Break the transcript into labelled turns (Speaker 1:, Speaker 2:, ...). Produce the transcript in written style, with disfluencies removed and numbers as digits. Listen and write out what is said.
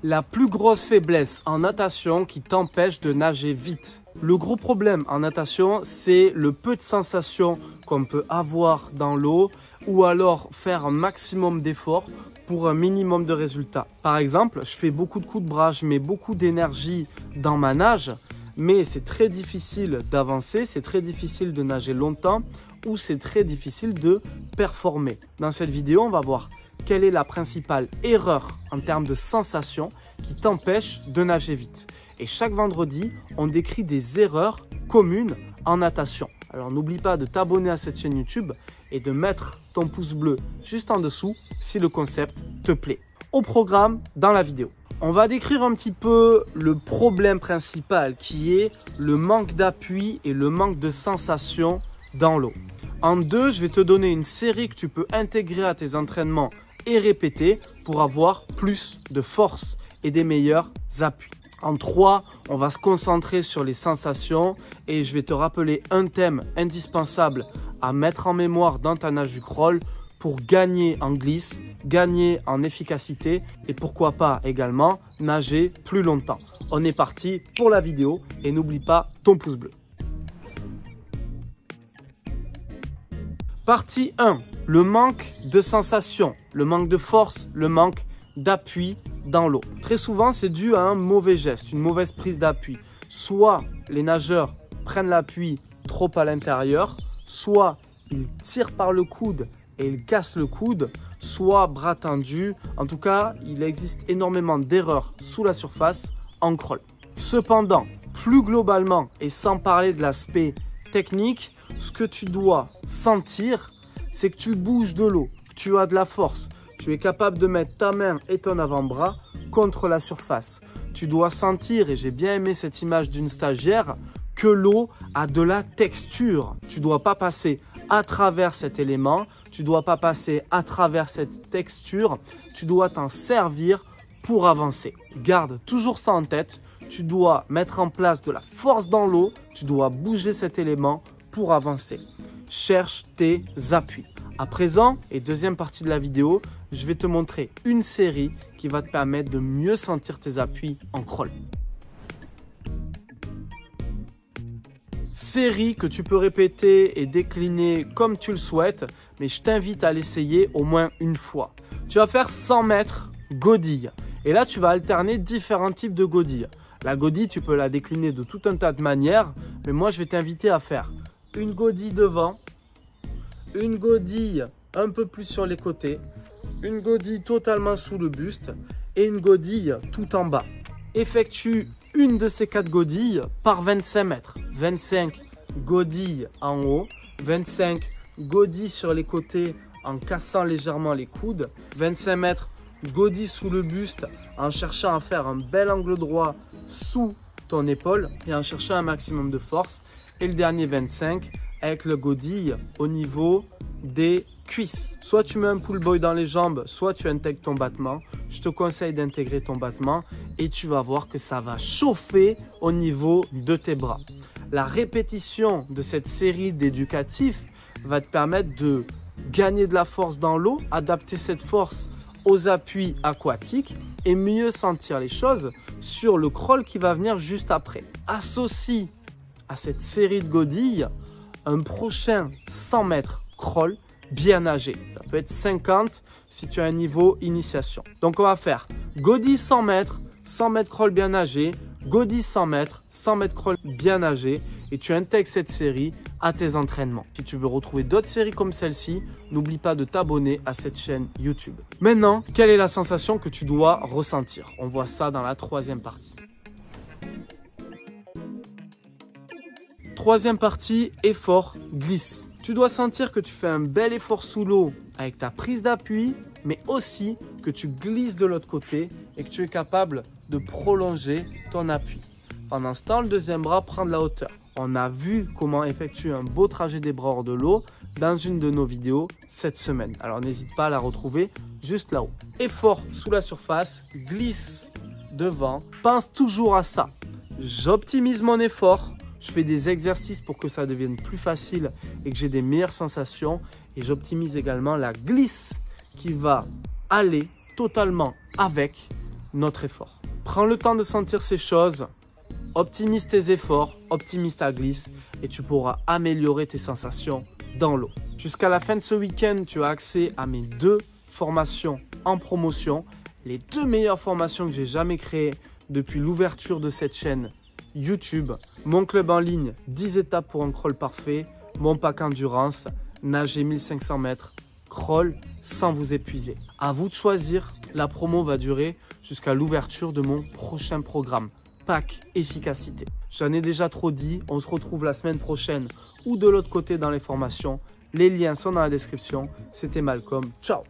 Speaker 1: La plus grosse faiblesse en natation qui t'empêche de nager vite. Le gros problème en natation, c'est le peu de sensations qu'on peut avoir dans l'eau ou alors faire un maximum d'efforts pour un minimum de résultats. Par exemple, je fais beaucoup de coups de bras, je mets beaucoup d'énergie dans ma nage, mais c'est très difficile d'avancer, c'est très difficile de nager longtemps ou c'est très difficile de performer. Dans cette vidéo, on va voir quelle est la principale erreur en termes de sensations qui t'empêche de nager vite. Et chaque vendredi, on décrit des erreurs communes en natation. Alors n'oublie pas de t'abonner à cette chaîne YouTube et de mettre ton pouce bleu juste en dessous si le concept te plaît. Au programme dans la vidéo, on va décrire un petit peu le problème principal qui est le manque d'appui et le manque de sensation dans l'eau. En 2, je vais te donner une série que tu peux intégrer à tes entraînements et répéter pour avoir plus de force et des meilleurs appuis. En 3, on va se concentrer sur les sensations et je vais te rappeler un thème indispensable à mettre en mémoire dans ta nage du crawl pour gagner en glisse, gagner en efficacité et pourquoi pas également nager plus longtemps. On est parti pour la vidéo et n'oublie pas ton pouce bleu. Partie 1, le manque de sensation, le manque de force, le manque d'appui dans l'eau. Très souvent, c'est dû à un mauvais geste, une mauvaise prise d'appui. Soit les nageurs prennent l'appui trop à l'intérieur, soit ils tirent par le coude et ils cassent le coude, soit bras tendus. En tout cas, il existe énormément d'erreurs sous la surface en crawl. Cependant, plus globalement et sans parler de l'aspect technique, ce que tu dois sentir, c'est que tu bouges de l'eau, tu as de la force. Tu es capable de mettre ta main et ton avant-bras contre la surface. Tu dois sentir, et j'ai bien aimé cette image d'une stagiaire, que l'eau a de la texture. Tu ne dois pas passer à travers cet élément, tu ne dois pas passer à travers cette texture, tu dois t'en servir pour avancer. Garde toujours ça en tête, tu dois mettre en place de la force dans l'eau, tu dois bouger cet élément pour avancer. Cherche tes appuis. À présent, et deuxième partie de la vidéo, je vais te montrer une série qui va te permettre de mieux sentir tes appuis en crawl. Série que tu peux répéter et décliner comme tu le souhaites, mais je t'invite à l'essayer au moins une fois. Tu vas faire 100 mètres godille. Et là, tu vas alterner différents types de godilles. La godille, tu peux la décliner de tout un tas de manières, mais moi, je vais t'inviter à faire une godille devant, une godille un peu plus sur les côtés, une godille totalement sous le buste et une godille tout en bas. Effectue une de ces 4 godilles par 25 mètres. 25 godilles en haut, 25 godilles sur les côtés en cassant légèrement les coudes, 25 mètres godilles sous le buste en cherchant à faire un bel angle droit sous ton épaule et en cherchant un maximum de force. Et le dernier 25 avec le godille au niveau des cuisses. Soit tu mets un pull boy dans les jambes, soit tu intègres ton battement. Je te conseille d'intégrer ton battement et tu vas voir que ça va chauffer au niveau de tes bras. La répétition de cette série d'éducatifs va te permettre de gagner de la force dans l'eau, adapter cette force aux appuis aquatiques et mieux sentir les choses sur le crawl qui va venir juste après. Associe à cette série de godilles un prochain 100 mètres crawl bien nagé. Ça peut être 50 si tu as un niveau initiation. Donc on va faire godille 100 mètres crawl bien nagé, godille 100 mètres crawl bien nagé et tu intègres cette série à tes entraînements. Si tu veux retrouver d'autres séries comme celle-ci, n'oublie pas de t'abonner à cette chaîne YouTube. Maintenant, quelle est la sensation que tu dois ressentir? On voit ça dans la troisième partie. Troisième partie, effort glisse. Tu dois sentir que tu fais un bel effort sous l'eau avec ta prise d'appui, mais aussi que tu glisses de l'autre côté et que tu es capable de prolonger ton appui. Pendant ce temps, le deuxième bras prend de la hauteur. On a vu comment effectuer un beau trajet des bras hors de l'eau dans une de nos vidéos cette semaine. Alors n'hésite pas à la retrouver juste là-haut. Effort sous la surface, glisse devant. Pense toujours à ça. J'optimise mon effort. Je fais des exercices pour que ça devienne plus facile et que j'ai des meilleures sensations. Et j'optimise également la glisse qui va aller totalement avec notre effort. Prends le temps de sentir ces choses, optimise tes efforts, optimise ta glisse et tu pourras améliorer tes sensations dans l'eau. Jusqu'à la fin de ce week-end, tu as accès à mes 2 formations en promotion, les 2 meilleures formations que j'ai jamais créées depuis l'ouverture de cette chaîne YouTube. Mon club en ligne, 10 étapes pour un crawl parfait, mon pack endurance, nager 1500 mètres, crawl sans vous épuiser. À vous de choisir, la promo va durer jusqu'à l'ouverture de mon prochain programme, pack efficacité. J'en ai déjà trop dit, on se retrouve la semaine prochaine ou de l'autre côté dans les formations. Les liens sont dans la description. C'était Malcolm, ciao!